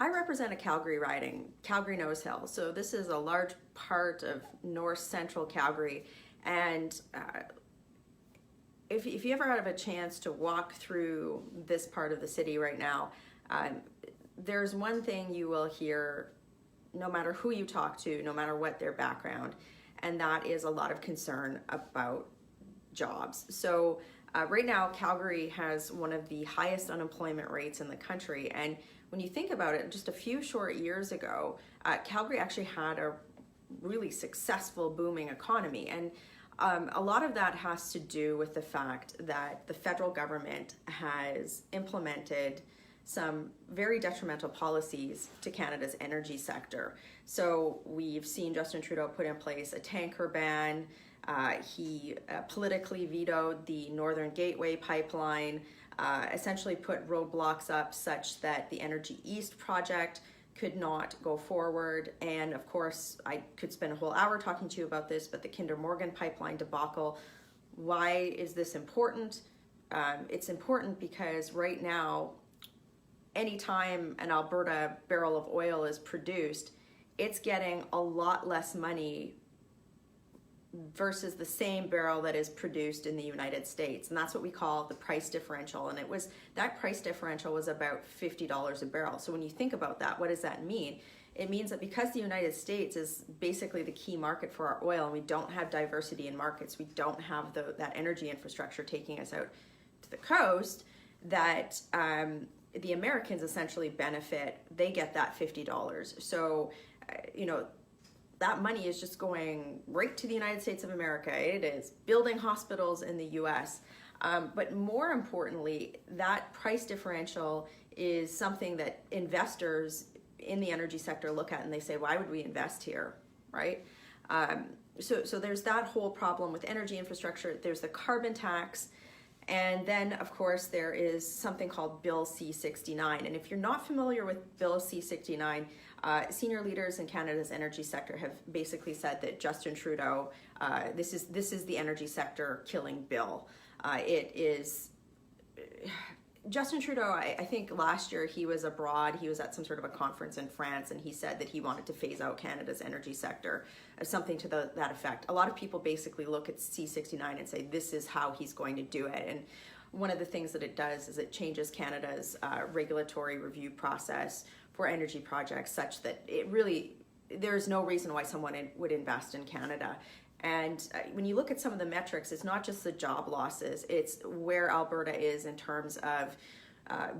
I represent a Calgary riding, Calgary Nose Hill. So this is a large part of north central Calgary. And if you ever have a chance to walk through this part of the city right now, there's one thing you will hear no matter who you talk to, no matter what their background, and that is a lot of concern about jobs. So right now, Calgary has one of the highest unemployment rates in the country. And when you think about it, just a few short years ago, Calgary actually had a really successful, booming economy. And a lot of that has to do with the fact that the federal government has implemented some very detrimental policies to Canada's energy sector. So we've seen Justin Trudeau put in place a tanker ban. He politically vetoed the Northern Gateway pipeline, essentially put roadblocks up such that the Energy East project could not go forward. And of course, I could spend a whole hour talking to you about this, but the Kinder Morgan pipeline debacle. Why is this important? It's important because right now, anytime an Alberta barrel of oil is produced, it's getting a lot less money versus the same barrel that is produced in the United States. And that's what we call the price differential. And that price differential was about $50 a barrel. So when you think about that, what does that mean? It means that because the United States is basically the key market for our oil, and we don't have diversity in markets, we don't have that energy infrastructure taking us out to the coast, that the Americans essentially benefit. They get that $50. So, that money is just going right to the United States of America. It is building hospitals in the US. But more importantly, that price differential is something that investors in the energy sector look at and they say, why would we invest here, right? So there's that whole problem with energy infrastructure. There's the carbon tax. And then, of course, there is something called Bill C-69. And if you're not familiar with Bill C-69, senior leaders in Canada's energy sector have basically said that Justin Trudeau, this is the energy sector killing bill. Justin Trudeau, I think last year he was abroad, he was at some sort of a conference in France, and he said that he wanted to phase out Canada's energy sector, something to that effect. A lot of people basically look at C-69 and say this is how he's going to do it. And one of the things that it does is it changes Canada's regulatory review process for energy projects such that there's no reason why someone would invest in Canada. And when you look at some of the metrics, it's not just the job losses, it's where Alberta is in terms of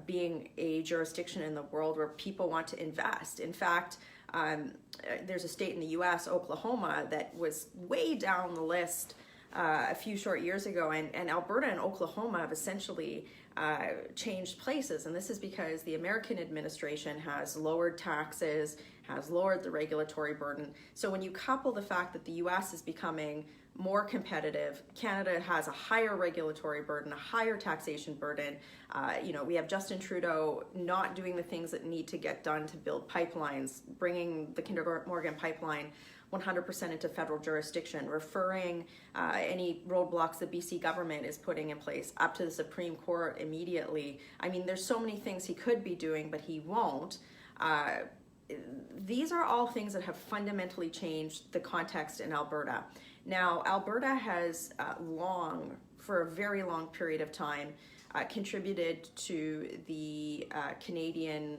being a jurisdiction in the world where people want to invest. In fact, there's a state in the US, Oklahoma, that was way down the list a few short years ago, and Alberta and Oklahoma have essentially changed places. And this is because the American administration has lowered taxes, has lowered the regulatory burden. So when you couple the fact that the US is becoming more competitive, Canada has a higher regulatory burden, a higher taxation burden. We have Justin Trudeau not doing the things that need to get done to build pipelines, bringing the Kinder Morgan pipeline 100% into federal jurisdiction, referring any roadblocks the BC government is putting in place up to the Supreme Court immediately. I mean, there's so many things he could be doing, but he won't. These are all things that have fundamentally changed the context in Alberta. Now, Alberta has for a very long period of time, contributed to the Canadian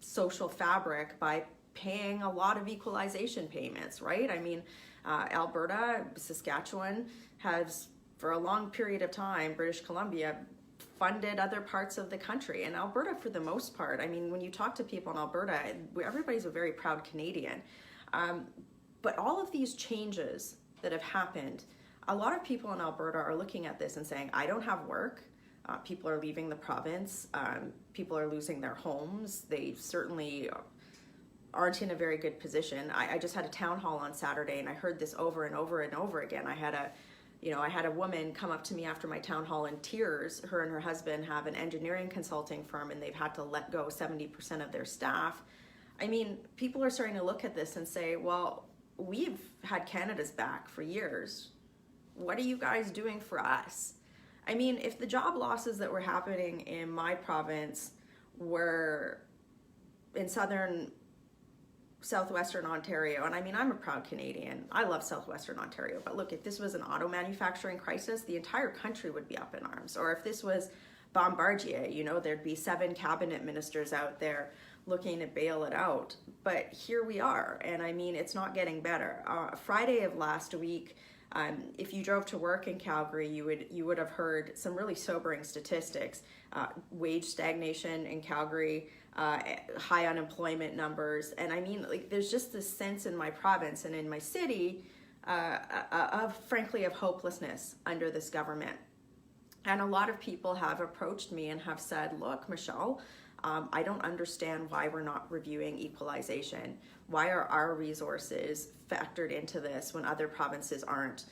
social fabric by paying a lot of equalization payments, right? I mean, Alberta, Saskatchewan has, for a long period of time, British Columbia funded other parts of the country. And Alberta, for the most part, I mean, when you talk to people in Alberta, everybody's a very proud Canadian. But all of these changes that have happened, a lot of people in Alberta are looking at this and saying, I don't have work. People are leaving the province. People are losing their homes. They certainly aren't in a very good position. I just had a town hall on Saturday, and I heard this over and over and over again. I had a woman come up to me after my town hall in tears. Her and her husband have an engineering consulting firm, and they've had to let go 70% of their staff. I mean, people are starting to look at this and say, well, we've had Canada's back for years. What are you guys doing for us? I mean, if the job losses that were happening in my province were in southwestern Ontario, and I mean, I'm a proud Canadian. I love southwestern Ontario, but look, if this was an auto manufacturing crisis, the entire country would be up in arms. Or if this was Bombardier, you know, there'd be 7 cabinet ministers out there looking to bail it out. But here we are, and I mean, it's not getting better. Friday of last week, if you drove to work in Calgary, you would have heard some really sobering statistics. Wage stagnation in Calgary, high unemployment numbers, and I mean, like, there's just this sense in my province and in my city frankly, of hopelessness under this government. And a lot of people have approached me and have said, look, Michelle, I don't understand why we're not reviewing equalization. Why are our resources factored into this when other provinces aren't?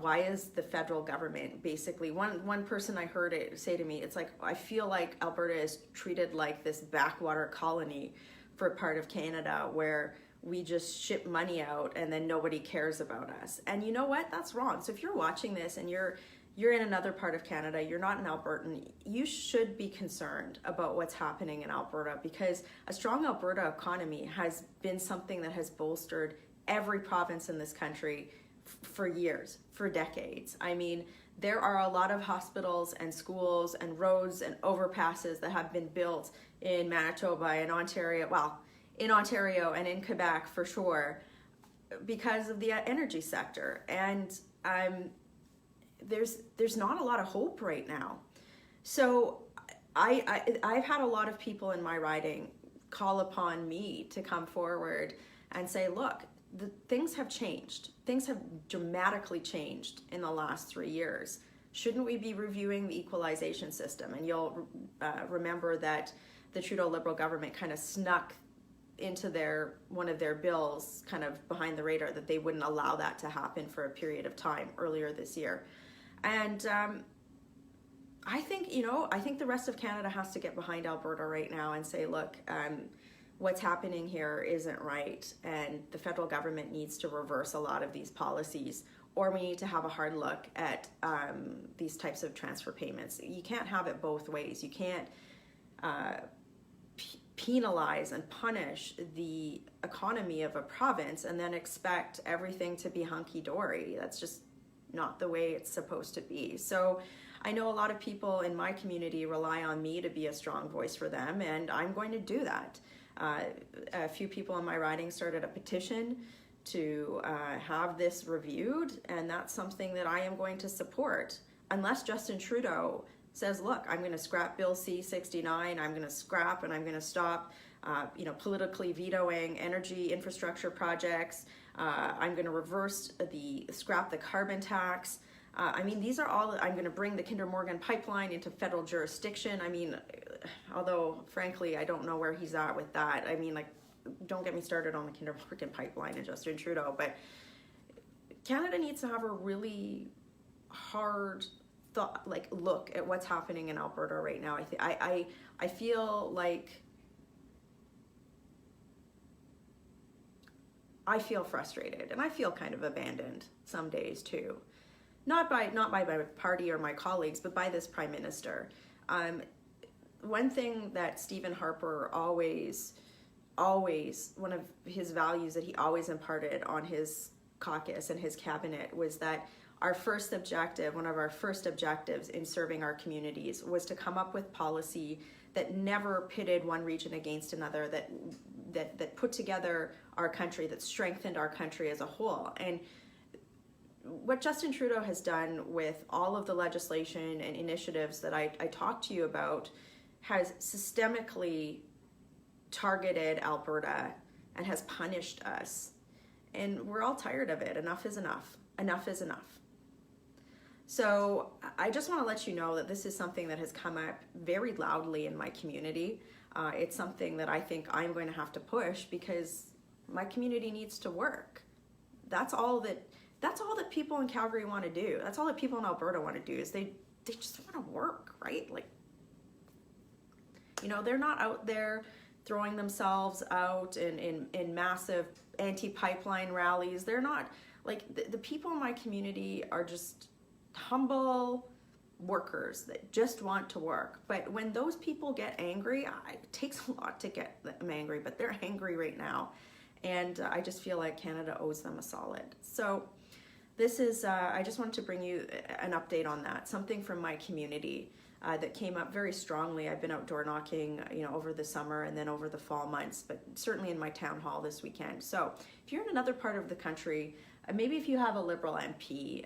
Why is the federal government basically, one person I heard it say to me, it's like, I feel like Alberta is treated like this backwater colony for part of Canada where we just ship money out and then nobody cares about us. And you know what? That's wrong. So if you're watching this and you're in another part of Canada, you're not an Albertan, you should be concerned about what's happening in Alberta, because a strong Alberta economy has been something that has bolstered every province in this country for years, for decades. I mean, there are a lot of hospitals and schools and roads and overpasses that have been built in Manitoba and Ontario, well, in Ontario and in Quebec for sure, because of the energy sector. And there's not a lot of hope right now. So I've had a lot of people in my riding call upon me to come forward and say, look, things have changed. Things have dramatically changed in the last 3 years. Shouldn't we be reviewing the equalization system? And you'll remember that the Trudeau Liberal government kind of snuck into one of their bills kind of behind the radar that they wouldn't allow that to happen for a period of time earlier this year. And I think the rest of Canada has to get behind Alberta right now and say, look, what's happening here isn't right, and the federal government needs to reverse a lot of these policies, or we need to have a hard look at these types of transfer payments. You can't have it both ways. You can't penalize and punish the economy of a province and then expect everything to be hunky-dory. That's just not the way it's supposed to be. So I know a lot of people in my community rely on me to be a strong voice for them, and I'm going to do that. A few people in my riding started a petition to have this reviewed, and that's something that I am going to support unless Justin Trudeau says, look, I'm going to scrap Bill C-69, I'm going to scrap and I'm going to stop politically vetoing energy infrastructure projects. I'm going to scrap the carbon tax. I mean, these are all, I'm going to bring the Kinder Morgan pipeline into federal jurisdiction. I mean, although frankly, I don't know where he's at with that. I mean, like, don't get me started on the Kinder Morgan pipeline and Justin Trudeau, but Canada needs to have a really hard look at what's happening in Alberta right now. I feel like I feel frustrated, and I feel kind of abandoned some days too. Not by my party or my colleagues, but by this Prime Minister. One thing that Stephen Harper always, one of his values that he always imparted on his caucus and his cabinet was that one of our first objectives in serving our communities was to come up with policy that never pitted one region against another, that put together our country, that strengthened our country as a whole. And what Justin Trudeau has done with all of the legislation and initiatives that I talked to you about has systemically targeted Alberta and has punished us. And we're all tired of it. Enough is enough. Enough is enough. So I just want to let you know that this is something that has come up very loudly in my community. It's something that I think I'm going to have to push because my community needs to work. That's all that people in Calgary want to do. That's all that people in Alberta want to do is they just want to work, right? Like, they're not out there throwing themselves out in massive anti-pipeline rallies. They're not, like, the people in my community are just humble, workers that just want to work. But when those people get angry, it takes a lot to get them angry, but they're angry right now. And I just feel like Canada owes them a solid. So this is, I just wanted to bring you an update on that, something from my community that came up very strongly. I've been outdoor knocking, over the summer and then over the fall months, but certainly in my town hall this weekend. So if you're in another part of the country, maybe if you have a Liberal MP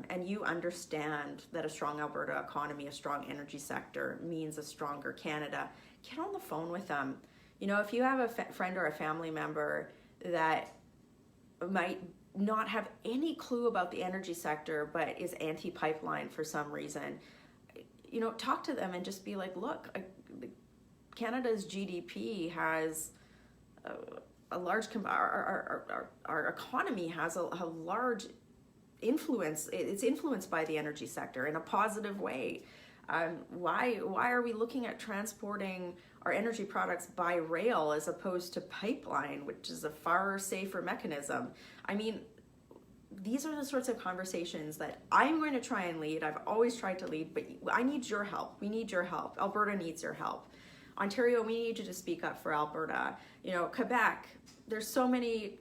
and you understand that a strong Alberta economy, a strong energy sector means a stronger Canada, get on the phone with them. If you have a friend or a family member that might not have any clue about the energy sector but is anti-pipeline for some reason, talk to them and just be like, look, Canada's GDP has a large, our economy has a large influence. It's influenced by the energy sector in a positive way. Why are we looking at transporting our energy products by rail as opposed to pipeline, which is a far safer mechanism? I mean, these are the sorts of conversations that I'm going to try and lead. I've always tried to lead, but I need your help. We need your help. Alberta needs your help. Ontario, we need you to speak up for Alberta. Quebec, there's so many,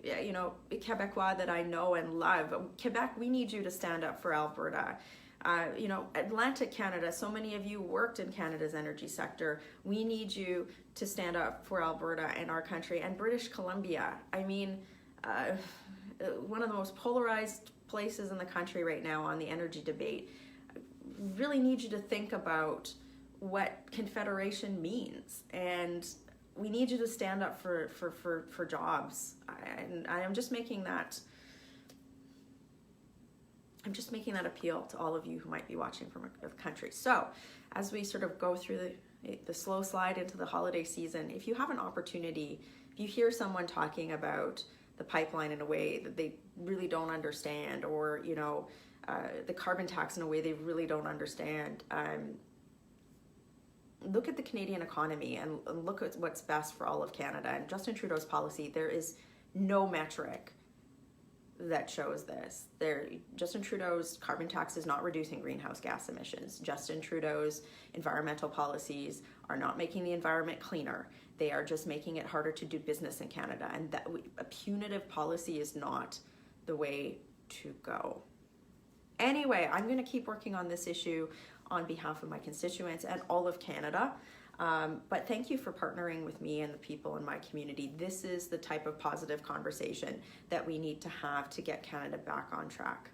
Quebecois that I know and love. Quebec, we need you to stand up for Alberta. Atlantic Canada, so many of you worked in Canada's energy sector. We need you to stand up for Alberta and our country. And British Columbia, one of the most polarized places in the country right now on the energy debate. Really need you to think about what Confederation means, and we need you to stand up for jobs. And I'm just making that appeal to all of you who might be watching from the country. So as we sort of go through the slow slide into the holiday season, if you have an opportunity, if you hear someone talking about the pipeline in a way that they really don't understand, or the carbon tax in a way they really don't understand, look at the Canadian economy and look at what's best for all of Canada. And Justin Trudeau's policy, there is no metric that shows this. Justin Trudeau's carbon tax is not reducing greenhouse gas emissions. Justin Trudeau's environmental policies are not making the environment cleaner. They are just making it harder to do business in Canada. And that a punitive policy is not the way to go. Anyway, I'm going to keep working on this issue on behalf of my constituents and all of Canada. But thank you for partnering with me and the people in my community. This is the type of positive conversation that we need to have to get Canada back on track.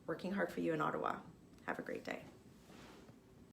Working hard for you in Ottawa. Have a great day.